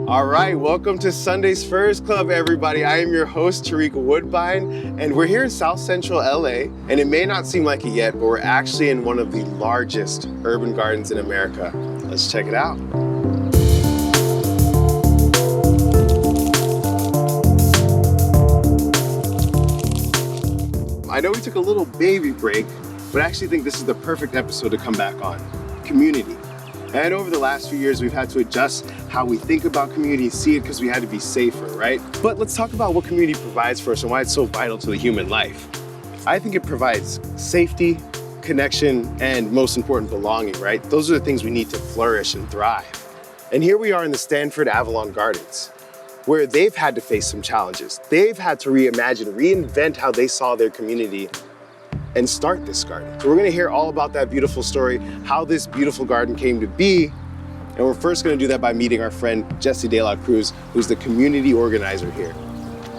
All right, welcome to Sunday's Furs Club, everybody. I am your host, Tariq Woodbine, and we're here in South Central LA, and it may not seem like it yet, but we're actually in one of the largest urban gardens in America. Let's check it out. I know we took a little baby break, but I actually think this is the perfect episode to come back on. Community. And over the last few years, we've had to adjust how we think about community and see it because we had to be safer, right? But let's talk about what community provides for us and why it's so vital to the human life. I think it provides safety, connection, and most important, belonging, right? Those are the things we need to flourish and thrive. And here we are in the Standford Avalon Gardens, where they've had to face some challenges. They've had to reimagine, reinvent how they saw their community and start this garden. So we're gonna hear all about that beautiful story, how this beautiful garden came to be. And we're first gonna do that by meeting our friend, Jesse De La Cruz, who's the community organizer here.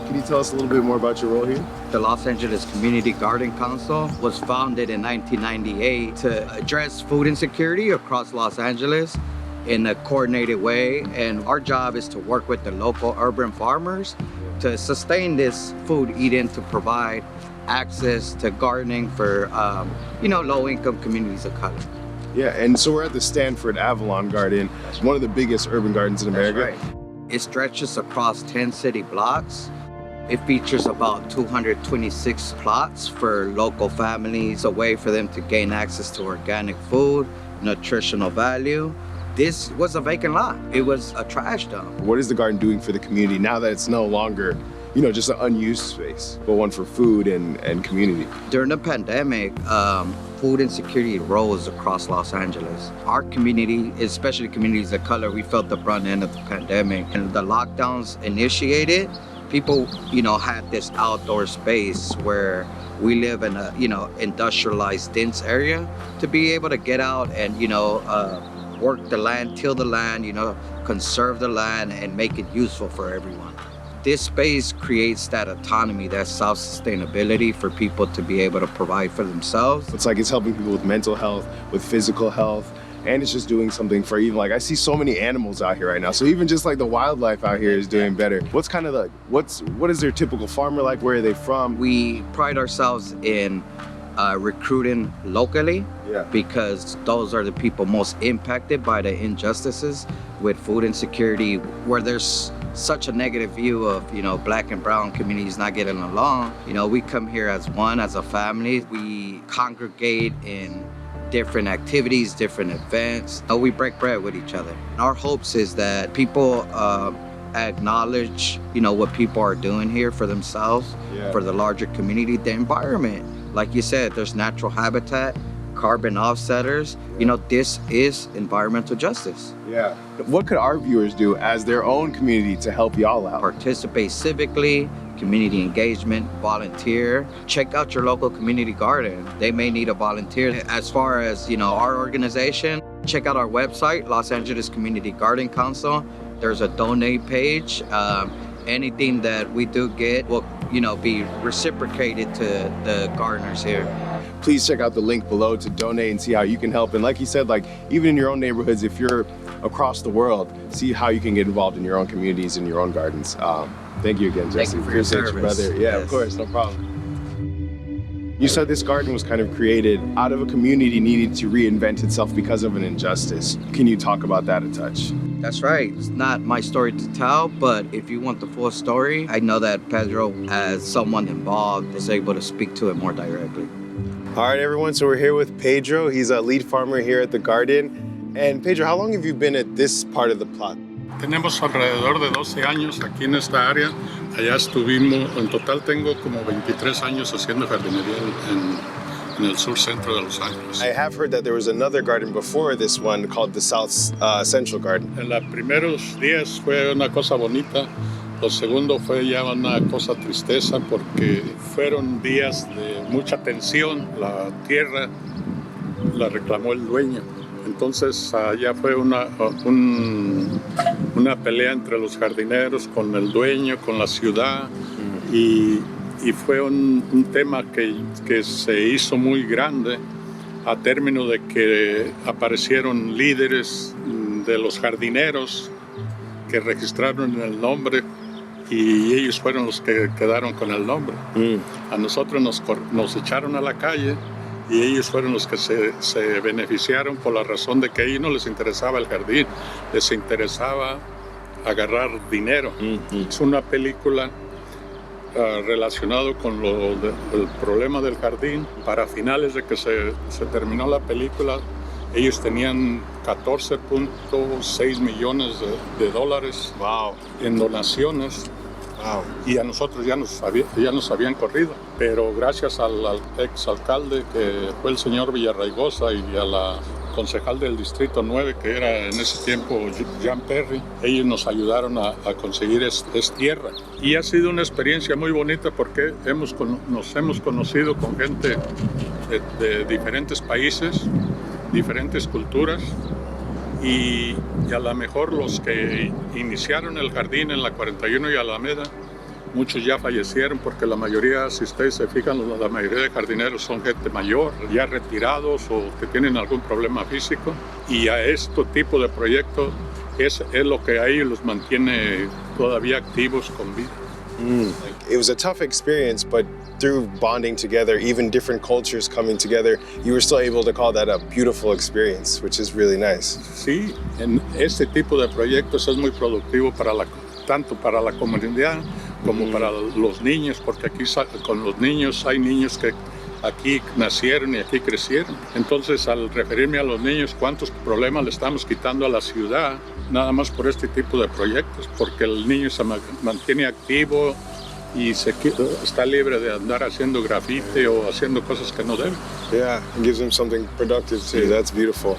Can you tell us a little bit more about your role here? The Los Angeles Community Garden Council was founded in 1998 to address food insecurity across Los Angeles in a coordinated way. And our job is to work with the local urban farmers to sustain this food eating, to provide access to gardening for low-income communities of color. Yeah, and so we're at the Standford Avalon Garden, one of the biggest urban gardens in America. That's right. It stretches across 10 city blocks. It features about 226 plots for local families, a way for them to gain access to organic food, nutritional value. This was a vacant lot. It was a trash dump. What is the garden doing for the community now that it's no longer just an unused space, but one for food and community? During the pandemic, food insecurity rose across Los Angeles. Our community, especially communities of color, we felt the brunt end of the pandemic. And the lockdowns initiated, people, had this outdoor space where we live in a, industrialized, dense area, to be able to get out and, work the land, till the land, conserve the land and make it useful for everyone. This space creates that autonomy, that self-sustainability for people to be able to provide for themselves. It's like it's helping people with mental health, with physical health, and it's just doing something for even, I see so many animals out here right now. So even just the wildlife out here is doing better. What's kind of what is their typical farmer like? Where are they from? We pride ourselves in recruiting locally, because those are the people most impacted by the injustices with food insecurity, where there's such a negative view of, Black and brown communities not getting along. We come here as one, as a family. We congregate in different activities, different events. We break bread with each other. Our hopes is that people acknowledge, what people are doing here for themselves, for the larger community, the environment. Like you said, there's natural habitat, carbon offsetters. This is environmental justice. Yeah. What could our viewers do as their own community to help y'all out? Participate civically, community engagement, volunteer. Check out your local community garden. They may need a volunteer. As far as, our organization, check out our website, Los Angeles Community Garden Council. There's a donate page. Anything that we do get will, be reciprocated to the gardeners here. Please check out the link below to donate and see how you can help. And like you said, even in your own neighborhoods, if you're across the world, see how you can get involved in your own communities and your own gardens. Thank you again, Jesse. Thank you for your service. Brother. Yeah, yes. Of course, no problem. You said this garden was kind of created out of a community needing to reinvent itself because of an injustice. Can you talk about that a touch? That's right. It's not my story to tell, but if you want the full story, I know that Pedro, as someone involved, is able to speak to it more directly. All right, everyone, so we're here with Pedro. He's a lead farmer here at the garden. And Pedro, how long have you been at this part of the plot? Tenemos alrededor de 12 años aquí en esta área. Allá estuvimos, en total tengo como 23 años haciendo jardinería en el sur centro de Los Ángeles. I have heard that there was another garden before this one called the South Central Garden. En los primeros días fue una cosa bonita. Lo segundo fue ya una cosa tristeza porque fueron días de mucha tensión. La tierra la reclamó el dueño. Entonces ya fue una pelea entre los jardineros con el dueño, con la ciudad, y fue un tema que se hizo muy grande a término de que aparecieron líderes de los jardineros que registraron el nombre y ellos fueron los que quedaron con el nombre. A nosotros nos echaron a la calle y ellos fueron los que se beneficiaron por la razón de que a ellos no les interesaba el jardín, les interesaba agarrar dinero. Es una película relacionado con el problema del jardín. Para finales de que se terminó la película, ellos tenían 14.6 millones de dólares en donaciones. Y a nosotros ya nos habían corrido. Pero gracias al exalcalde, que fue el señor Villarraigosa, y a la concejal del Distrito 9, que era en ese tiempo Jean Perry, ellos nos ayudaron a conseguir tierra. Y ha sido una experiencia muy bonita porque nos hemos conocido con gente de diferentes países, diferentes culturas, y a lo mejor los que iniciaron el jardín en la 41 y Alameda, muchos ya fallecieron porque la mayoría, si ustedes se fijan, la mayoría de jardineros son gente mayor, ya retirados o que tienen algún problema físico, y a este tipo de proyectos es lo que a ellos los mantiene todavía activos con vida. It was a tough experience, but through bonding together, even different cultures coming together, you were still able to call that a beautiful experience, which is really nice. Sí, en este tipo de proyectos es muy productivo tanto para la comunidad como para los niños, porque aquí con los niños hay niños que aquí nacieron y aquí crecieron. Entonces, al referirme a los niños, cuántos problemas le estamos quitando a la ciudad nada más por este tipo de proyectos, porque el niño se mantiene activo y está libre de andar haciendo grafite o haciendo cosas que no debe. Yeah, it gives them something productive too. That's beautiful.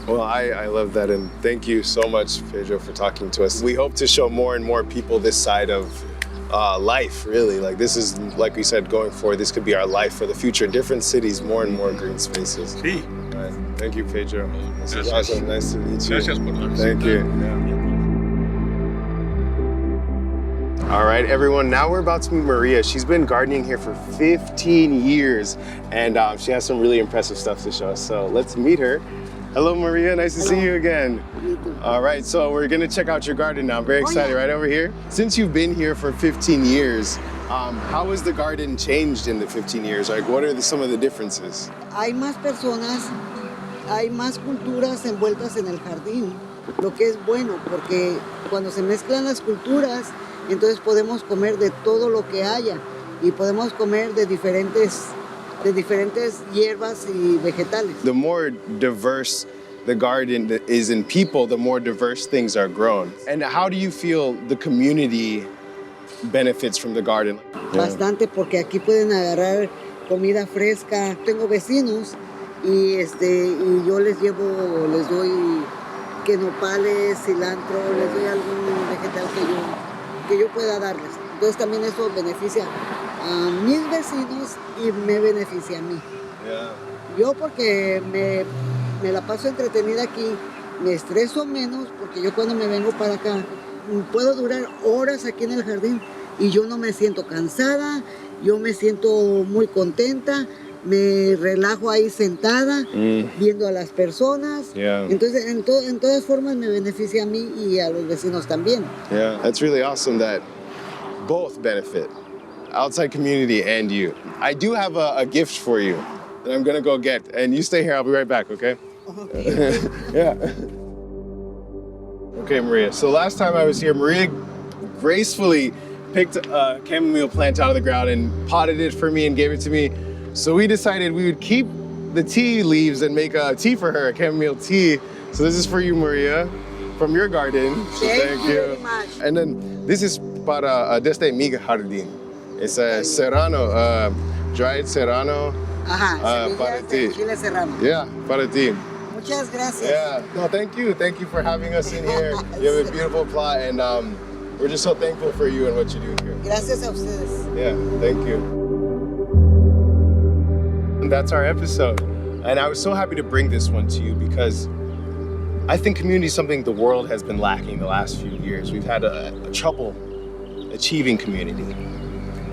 Well, I love that, and thank you so much, Pedro, for talking to us. We hope to show more and more people this side of life, really. Like, this is, like we said, going forward, this could be our life for the future. In different cities, more and more green spaces. Sí. Right. Thank you, Pedro. This is awesome. Nice to meet you. Gracias por la visita. Thank you. All right, everyone, now we're about to meet Maria. She's been gardening here for 15 years, and she has some really impressive stuff to show us. So let's meet her. Hello, Maria. Nice to see you again. All right, so we're going to check out your garden now. I'm very excited. Right over here. Since you've been here for 15 years, how has the garden changed in the 15 years? Like, what are some of the differences? Hay más personas, hay más culturas envueltas en el jardín, lo que es bueno, porque cuando se mezclan las culturas, entonces podemos comer de todo lo que haya y podemos comer de diferentes hierbas y vegetales. The more diverse the garden is in people, the more diverse things are grown. And how do you feel the community benefits from the garden? Bastante, porque aquí pueden agarrar comida fresca. Tengo vecinos y yo les doy que nopales, cilantro, les doy algún vegetal que yo pueda darles. Entonces también eso beneficia a mis vecinos y me beneficia a mí. Yeah. Yo, porque me la paso entretenida aquí, me estreso menos, porque yo cuando me vengo para acá puedo durar horas aquí en el jardín y yo no me siento cansada, yo me siento muy contenta, me relajo ahí sentada viendo a las personas. Yeah. Entonces en todas formas me beneficia a mí y a los vecinos también. Yeah, that's really awesome that both benefit, outside community and you. I do have a gift for you that I'm gonna go get, and you stay here, I'll be right back, okay? Okay. Yeah. Okay, Maria, so last time I was here, Maria gracefully picked a chamomile plant out of the ground and potted it for me and gave it to me. So we decided we would keep the tea leaves and make a tea for her, a chamomile tea. So this is for you, Maria, from your garden. Thank you very much. And then this is para desde mi jardín. It's a serrano, dried serrano. Ajá, para semillas ti. de chile serrano. Yeah, para ti. Muchas gracias. Yeah, no, thank you. Thank you for having us in here. You have a beautiful plot, and we're just so thankful for you and what you do here. Gracias a ustedes. Yeah, thank you. And that's our episode. And I was so happy to bring this one to you because I think community is something the world has been lacking the last few years. We've had a trouble achieving community.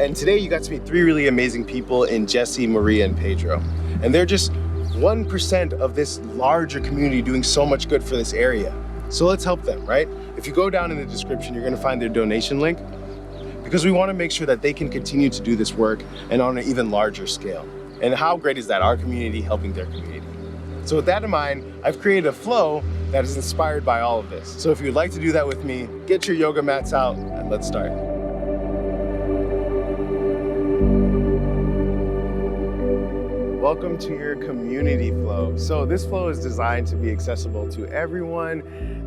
And today you got to meet three really amazing people in Jesse, Maria, and Pedro. And they're just 1% of this larger community doing so much good for this area. So let's help them, right? If you go down in the description, you're gonna find their donation link, because we wanna make sure that they can continue to do this work and on an even larger scale. And how great is that? Our community helping their community. So with that in mind, I've created a flow that is inspired by all of this. So if you'd like to do that with me, get your yoga mats out and let's start. Welcome to your community flow. So this flow is designed to be accessible to everyone,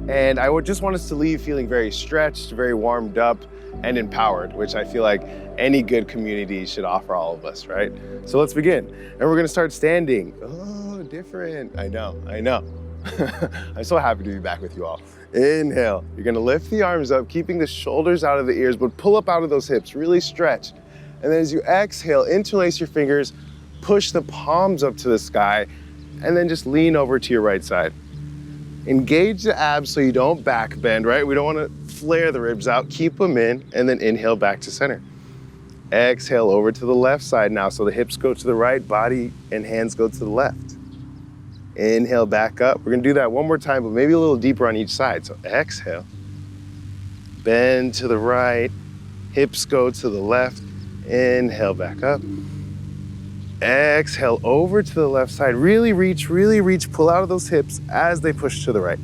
and I would just want us to leave feeling very stretched, very warmed up, and empowered, which I feel like any good community should offer all of us, right? So let's begin. And we're gonna start standing. Oh, different. I know. I'm so happy to be back with you all. Inhale. You're gonna lift the arms up, keeping the shoulders out of the ears, but pull up out of those hips, really stretch. And then as you exhale, interlace your fingers, push the palms up to the sky, and then just lean over to your right side. Engage the abs so you don't back bend, right? We don't wanna flare the ribs out, keep them in, and then inhale back to center. Exhale over to the left side now, so the hips go to the right, body and hands go to the left. Inhale back up. We're gonna do that one more time, but maybe a little deeper on each side. So exhale, bend to the right, hips go to the left, inhale back up. Exhale over to the left side, really reach, pull out of those hips as they push to the right.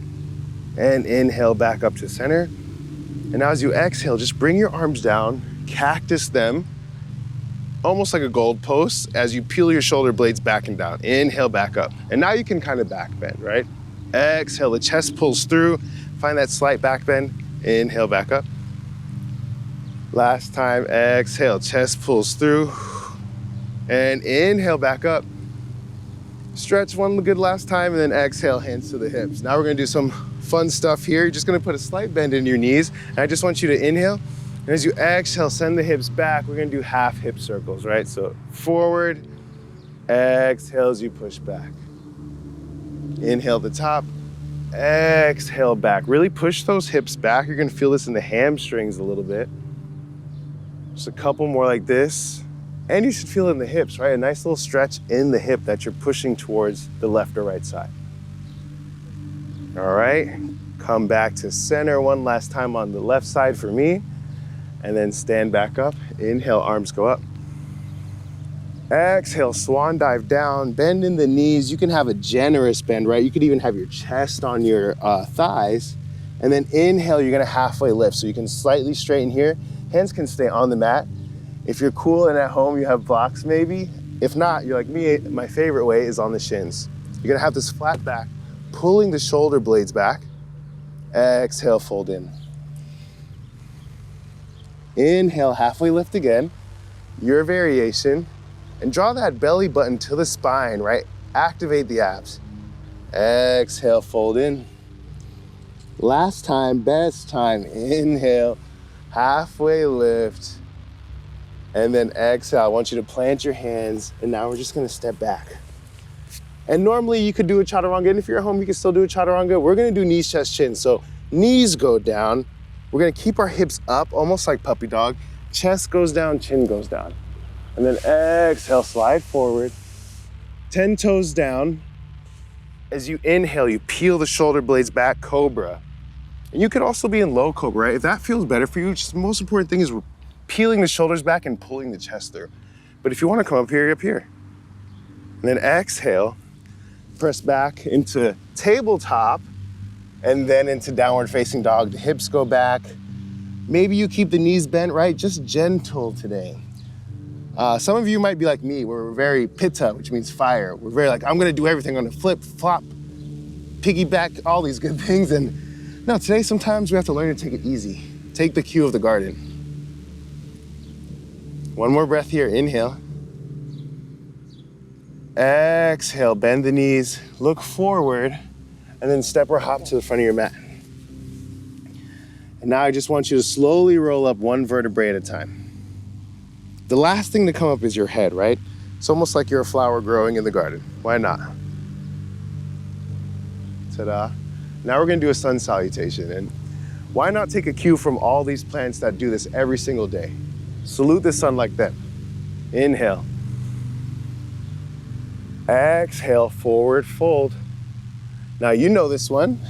And inhale back up to center. And now as you exhale, just bring your arms down, cactus them, almost like a goalpost as you peel your shoulder blades back and down. Inhale back up. And now you can kind of back bend, right? Exhale, the chest pulls through, find that slight back bend, inhale back up. Last time, exhale, chest pulls through, and inhale back up. Stretch one good last time, and then exhale, hands to the hips. Now we're gonna do some fun stuff here. You're just gonna put a slight bend in your knees, and I just want you to inhale, and as you exhale, send the hips back. We're gonna do half hip circles, right? So forward, exhale as you push back. Inhale the top, exhale back. Really push those hips back. You're gonna feel this in the hamstrings a little bit. Just a couple more like this. And you should feel it in the hips, right? A nice little stretch in the hip that you're pushing towards the left or right side. All right, come back to center one last time on the left side for me, and then stand back up. Inhale, arms go up. Exhale, swan dive down, bend in the knees. You can have a generous bend, right? You could even have your chest on your thighs. And then inhale, you're gonna halfway lift. So you can slightly straighten here. Hands can stay on the mat. If you're cool and at home, you have blocks maybe. If not, you're like me, my favorite way is on the shins. You're gonna have this flat back, pulling the shoulder blades back. Exhale, fold in. Inhale, halfway lift again, your variation, and draw that belly button to the spine, right? Activate the abs. Exhale, fold in. Last time, best time, inhale, halfway lift. And then exhale, I want you to plant your hands, and now we're just gonna step back. And normally you could do a chaturanga, and if you're at home, you can still do a chaturanga. We're gonna do knees, chest, chin. So knees go down. We're gonna keep our hips up, almost like puppy dog. Chest goes down, chin goes down. And then exhale, slide forward. 10 toes down. As you inhale, you peel the shoulder blades back, cobra. And you could also be in low cobra, right? If that feels better for you, just the most important thing is peeling the shoulders back and pulling the chest through. But if you wanna come up here, you're up here. And then exhale, press back into tabletop, and then into downward facing dog. The hips go back. Maybe you keep the knees bent, right? Just gentle today. Some of you might be like me, where we're very pitta, which means fire. We're very like, I'm gonna do everything, I'm gonna flip, flop, piggyback, all these good things. And no, today sometimes we have to learn to take it easy. Take the cue of the garden. One more breath here, inhale. Exhale, bend the knees, look forward, and then step or hop to the front of your mat. And now I just want you to slowly roll up one vertebrae at a time. The last thing to come up is your head, right? It's almost like you're a flower growing in the garden. Why not? Ta-da. Now we're gonna do a sun salutation. And why not take a cue from all these plants that do this every single day? Salute the sun like that. Inhale. Exhale, forward fold. Now you know this one.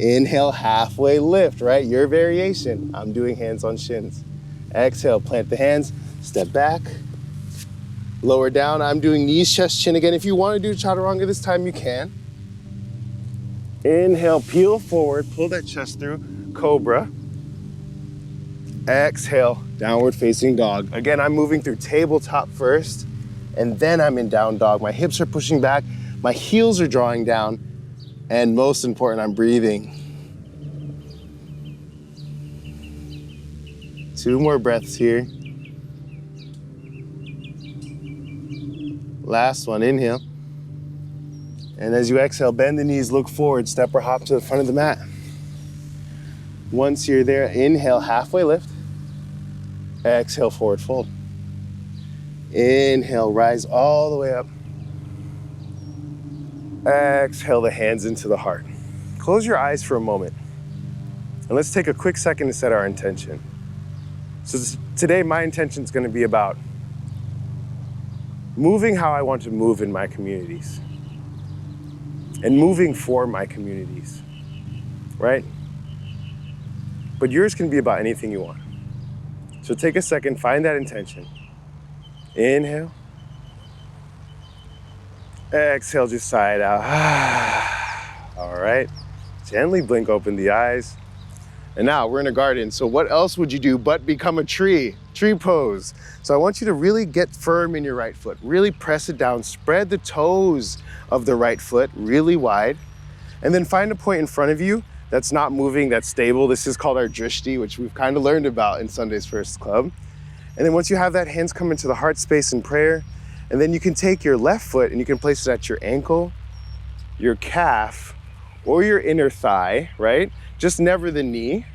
Inhale, halfway lift, right? Your variation. I'm doing hands on shins. Exhale, plant the hands, step back. Lower down, I'm doing knees, chest, chin again. If you want to do chaturanga this time, you can. Inhale, peel forward, pull that chest through, cobra. Exhale, downward facing dog. Again, I'm moving through tabletop first, and then I'm in down dog. My hips are pushing back, my heels are drawing down, and most important, I'm breathing. 2 more breaths here. Last one, inhale. And as you exhale, bend the knees, look forward, step or hop to the front of the mat. Once you're there, inhale, halfway lift. Exhale, forward fold. Inhale, rise all the way up. Exhale the hands into the heart. Close your eyes for a moment. And let's take a quick second to set our intention. So today, my intention is going to be about moving how I want to move in my communities. And moving for my communities, right? But yours can be about anything you want. So take a second, find that intention. Inhale. Exhale, just sigh it out. All right. Gently blink open the eyes. And now we're in a garden. So what else would you do but become a tree? Tree pose. So I want you to really get firm in your right foot. Really press it down. Spread the toes of the right foot really wide. And then find a point in front of you that's not moving, that's stable. This is called our drishti, which we've kind of learned about in Sunday's First Club. And then once you have that, hands come into the heart space in prayer. And then you can take your left foot and you can place it at your ankle, your calf, or your inner thigh, right? Just never the knee.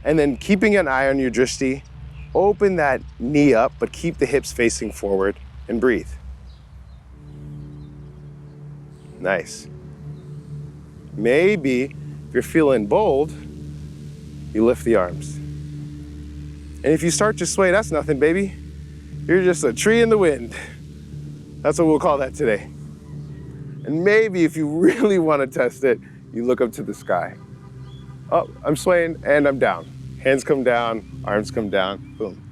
And then keeping an eye on your drishti, open that knee up, but keep the hips facing forward and breathe. Nice. Maybe if you're feeling bold, you lift the arms. And if you start to sway, that's nothing, baby. You're just a tree in the wind. That's what we'll call that today. And maybe if you really want to test it, you look up to the sky. Oh, I'm swaying and I'm down. Hands come down, arms come down, boom.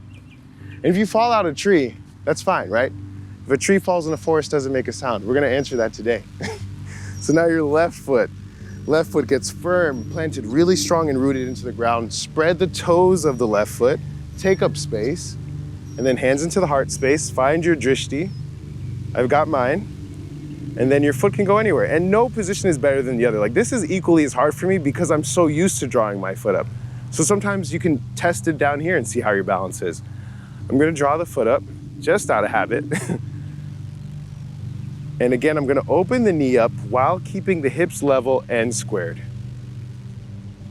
And if you fall out of a tree, that's fine, right? If a tree falls in a forest, doesn't make a sound. We're gonna answer that today. So now your left foot gets firm, planted really strong and rooted into the ground. Spread the toes of the left foot, take up space, and then hands into the heart space. Find your drishti. I've got mine. And then your foot can go anywhere. And no position is better than the other. Like this is equally as hard for me because I'm so used to drawing my foot up. So sometimes you can test it down here and see how your balance is. I'm gonna draw the foot up, just out of habit. And again, I'm gonna open the knee up while keeping the hips level and squared.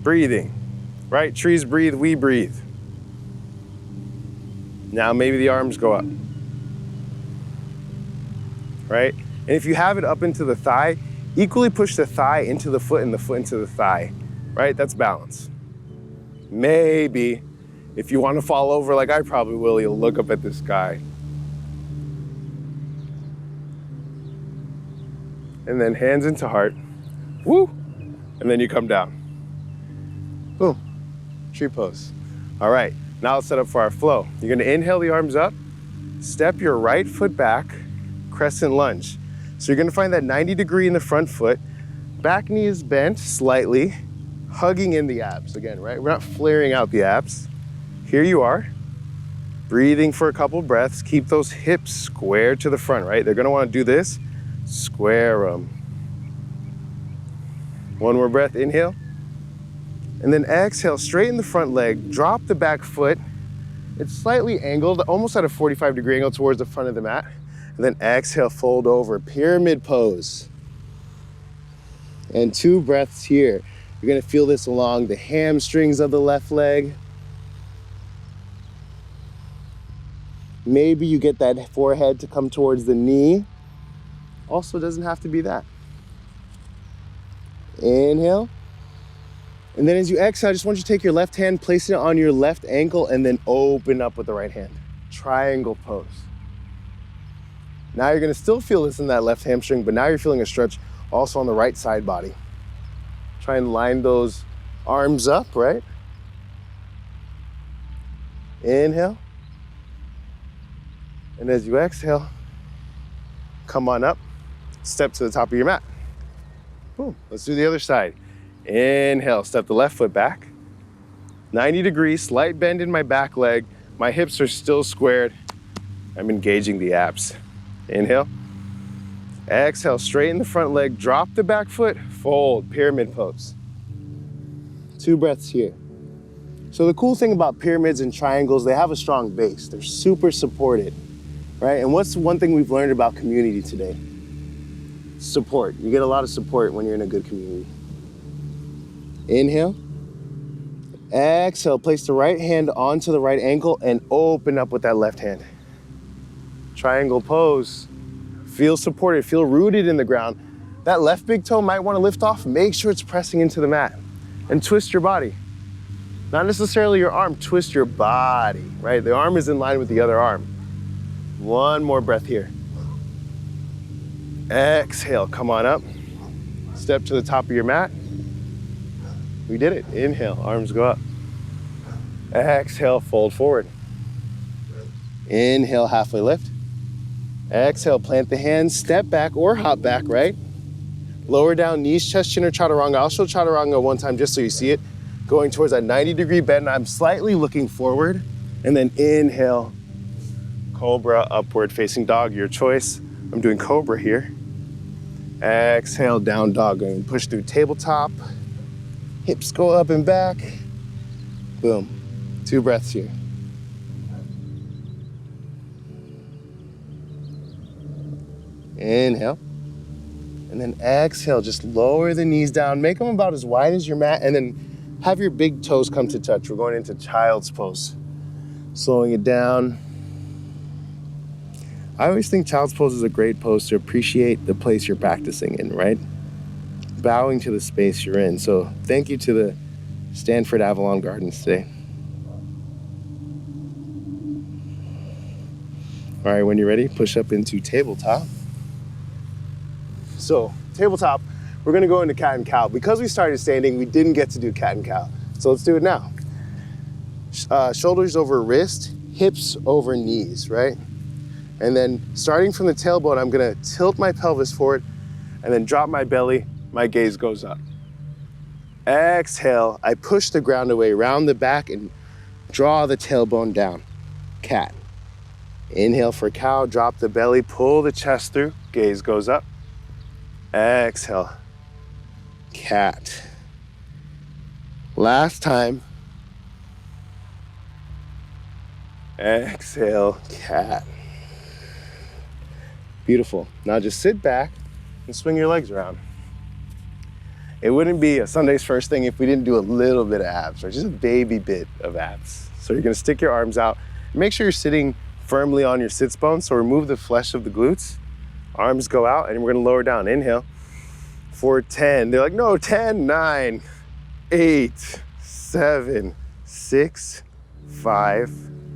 Breathing, right? Trees breathe, we breathe. Now maybe the arms go up, right? And if you have it up into the thigh, equally push the thigh into the foot and the foot into the thigh, right? That's balance. Maybe if you want to fall over like I probably will, you'll look up at the sky. And then hands into heart, woo, and then you come down. Boom, tree pose. All right, now let's set up for our flow. You're gonna inhale the arms up, step your right foot back, crescent lunge. So you're gonna find that 90 degree in the front foot, back knee is bent slightly, hugging in the abs again, right? We're not flaring out the abs. Here you are, breathing for a couple breaths. Keep those hips square to the front, right? They're gonna wanna do this, square them. One more breath, inhale. And then exhale, straighten the front leg, drop the back foot. It's slightly angled, almost at a 45-degree angle towards the front of the mat. And then exhale, fold over, pyramid pose. And 2 breaths here. You're gonna feel this along the hamstrings of the left leg. Maybe you get that forehead to come towards the knee. Also doesn't have to be that. Inhale. And then as you exhale, I just want you to take your left hand, place it on your left ankle, and then open up with the right hand. Triangle pose. Now you're gonna still feel this in that left hamstring, but now you're feeling a stretch also on the right side body. Try and line those arms up, right? Inhale. And as you exhale, come on up, step to the top of your mat. Boom. Let's do the other side. Inhale, step the left foot back. 90 degrees, slight bend in my back leg. My hips are still squared. I'm engaging the abs. Inhale. Exhale, straighten the front leg, drop the back foot, fold, pyramid pose. 2 breaths here. So the cool thing about pyramids and triangles, they have a strong base. They're super supported, right? And what's one thing we've learned about community today? Support. You get a lot of support when you're in a good community. Inhale. Exhale, place the right hand onto the right ankle and open up with that left hand. Triangle pose. Feel supported, feel rooted in the ground. That left big toe might want to lift off. Make sure it's pressing into the mat. And twist your body. Not necessarily your arm, twist your body, right? The arm is in line with the other arm. One more breath here. Exhale, come on up. Step to the top of your mat. We did it. Inhale, arms go up. Exhale, fold forward. Inhale, halfway lift. Exhale, plant the hands, step back or hop back, right? Lower down, knees, chest, chin, or chaturanga. I'll show chaturanga one time just so you see it. Going towards that 90-degree bend. I'm slightly looking forward. And then inhale, cobra, upward facing dog, your choice. I'm doing cobra here. Exhale, down dog, going to push through tabletop. Hips go up and back. Boom. 2 breaths here. Inhale. And then exhale, just lower the knees down. Make them about as wide as your mat, and then have your big toes come to touch. We're going into child's pose. Slowing it down. I always think child's pose is a great pose to appreciate the place you're practicing in, right? Bowing to the space you're in. So thank you to the Standford Avalon Gardens today. All right, when you're ready, push up into tabletop. So tabletop, we're gonna go into cat and cow. Because we started standing, we didn't get to do cat and cow. So let's do it now. Shoulders over wrist, hips over knees, right? And then starting from the tailbone, I'm gonna tilt my pelvis forward and then drop my belly, my gaze goes up. Exhale, I push the ground away, round the back and draw the tailbone down. Cat. Inhale for cow, drop the belly, pull the chest through, gaze goes up. Exhale, cat. Last time. Exhale, cat. Beautiful. Now just sit back and swing your legs around. It wouldn't be a Sunday's first thing if we didn't do a little bit of abs, or just a baby bit of abs. So you're gonna stick your arms out. Make sure you're sitting firmly on your sits bones, so remove the flesh of the glutes. Arms go out, and we're gonna lower down. Inhale for 10. They're like, no, 10, 9, 8, 7, 6, 5,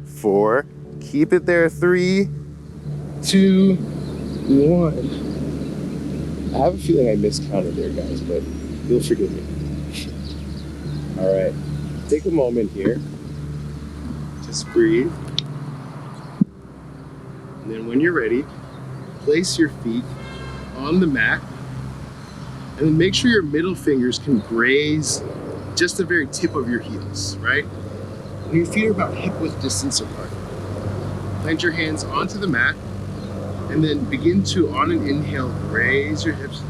4. Keep it there, 3, 2, 1. I have a feeling I miscounted there, guys, but you'll forgive me. All right, take a moment here. Just breathe. And then when you're ready, place your feet on the mat and then make sure your middle fingers can graze just the very tip of your heels, right? And your feet are about hip-width distance apart. Plant your hands onto the mat and then begin to, on an inhale, raise your hips.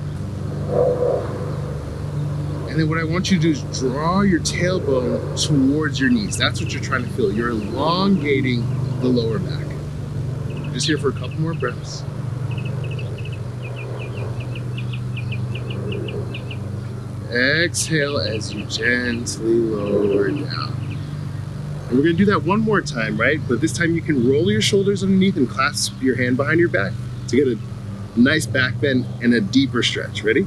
And then what I want you to do is draw your tailbone towards your knees. That's what you're trying to feel. You're elongating the lower back. Just here for a couple more breaths. Exhale as you gently lower down. And we're gonna do that one more time, right? But this time you can roll your shoulders underneath and clasp your hand behind your back to get a nice back bend and a deeper stretch. Ready?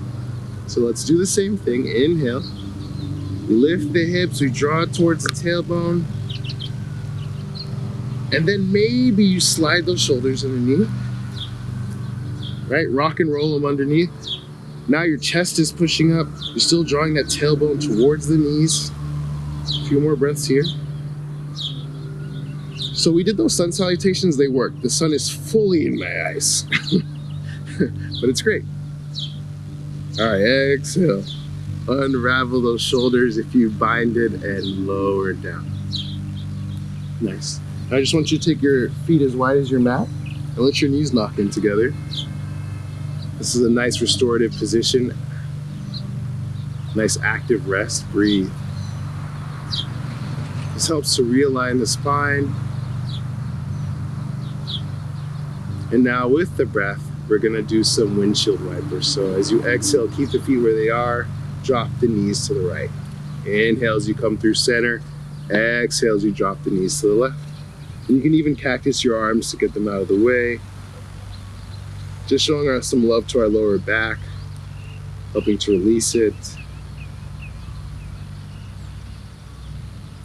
So let's do the same thing. Inhale. Lift the hips, we draw it towards the tailbone. And then maybe you slide those shoulders underneath. Right? Rock and roll them underneath. Now your chest is pushing up. You're still drawing that tailbone towards the knees. A few more breaths here. So we did those sun salutations, they worked. The sun is fully in my eyes. But it's great. All right, exhale. Unravel those shoulders if you bind it and lower it down. Nice. I just want you to take your feet as wide as your mat and let your knees knock in together. This is a nice restorative position. Nice active rest, breathe. This helps to realign the spine. And now with the breath, we're gonna do some windshield wipers. So as you exhale, keep the feet where they are, drop the knees to the right. Inhale as you come through center, exhale as you drop the knees to the left. And you can even cactus your arms to get them out of the way. Just showing us some love to our lower back, helping to release it.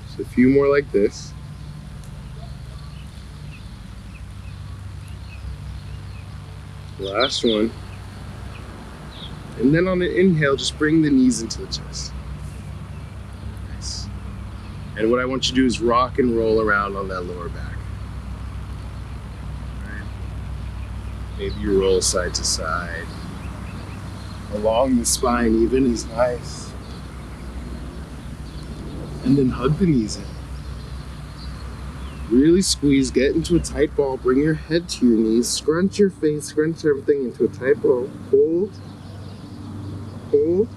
Just a few more like this. Last one. And then on the inhale, just bring the knees into the chest. Nice. And what I want you to do is rock and roll around on that lower back. All right. Maybe you roll side to side. Along the spine even is nice. And then hug the knees in. Really squeeze, get into a tight ball, bring your head to your knees, scrunch your face, scrunch everything into a tight ball. Hold, hold,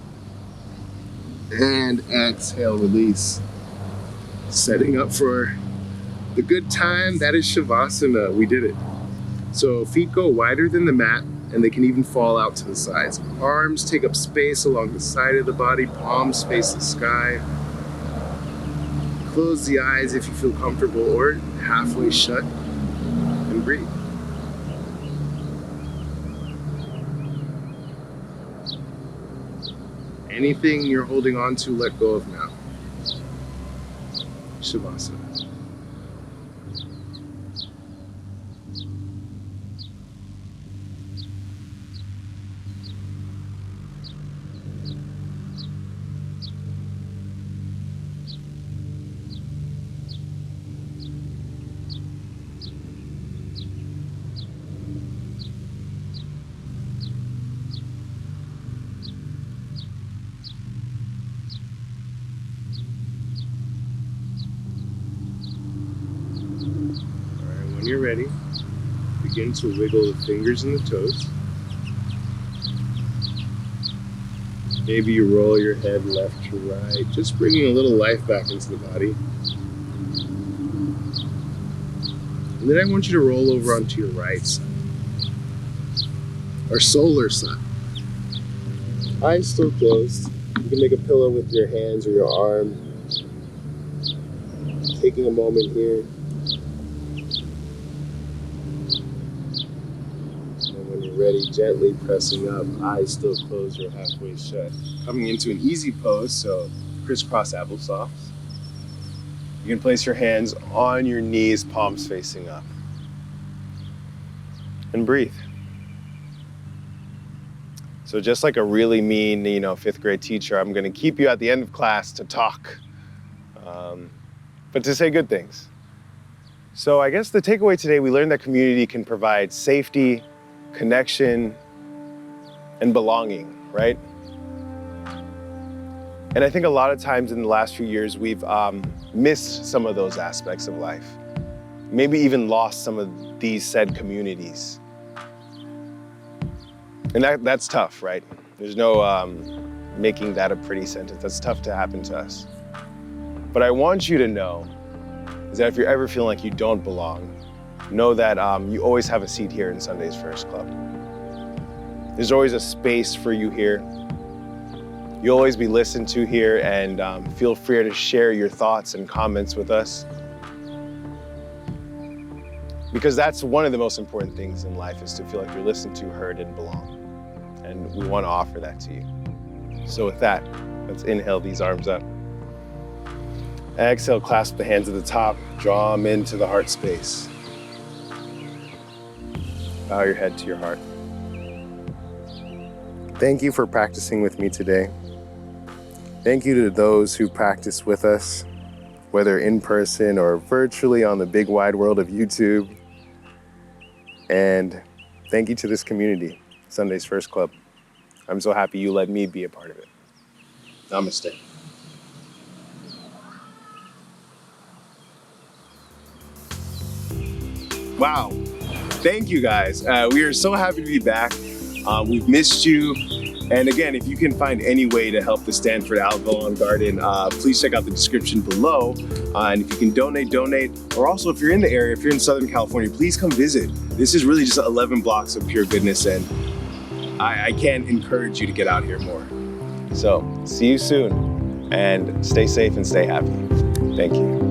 and exhale, release. Setting up for the good time, that is Shavasana, we did it. So feet go wider than the mat, and they can even fall out to the sides. Arms take up space along the side of the body, palms face the sky. Close the eyes if you feel comfortable, or halfway shut, and breathe. Anything you're holding on to, let go of now. Shavasana. When you're ready, begin to wiggle the fingers and the toes. Maybe you roll your head left to right, just bringing a little life back into the body. And then I want you to roll over onto your right side, or solar side. Eyes still closed. You can make a pillow with your hands or your arm. Taking a moment here. Ready, gently pressing up, eyes still closed or halfway shut. Coming into an easy pose, so crisscross applesauce. You can place your hands on your knees, palms facing up. And breathe. So just like a really mean, 5th grade teacher, I'm gonna keep you at the end of class to talk, but to say good things. So I guess the takeaway today, we learned that community can provide safety, connection, and belonging, right? And I think a lot of times in the last few years, we've missed some of those aspects of life. Maybe even lost some of these said communities. And that's tough, right? There's no making that a pretty sentence. That's tough to happen to us. But I want you to know is that if you're ever feeling like you don't belong, know that you always have a seat here in Sunday's First Club. There's always a space for you here. You'll always be listened to here, and feel free to share your thoughts and comments with us. Because that's one of the most important things in life, is to feel like you're listened to, heard, and belong. And we want to offer that to you. So with that, let's inhale these arms up. Exhale, clasp the hands at the top, draw them into the heart space. Bow your head to your heart. Thank you for practicing with me today. Thank you to those who practice with us, whether in person or virtually on the big wide world of YouTube. And thank you to this community, Sunday's First Club. I'm so happy you let me be a part of it. Namaste. Wow. Thank you guys. We are so happy to be back. We've missed you. And again, if you can find any way to help the Standford Avalon Garden, please check out the description below. And if you can donate. Or also if you're in the area, if you're in Southern California, please come visit. This is really just 11 blocks of pure goodness, and I can't encourage you to get out here more. So see you soon, and stay safe and stay happy. Thank you.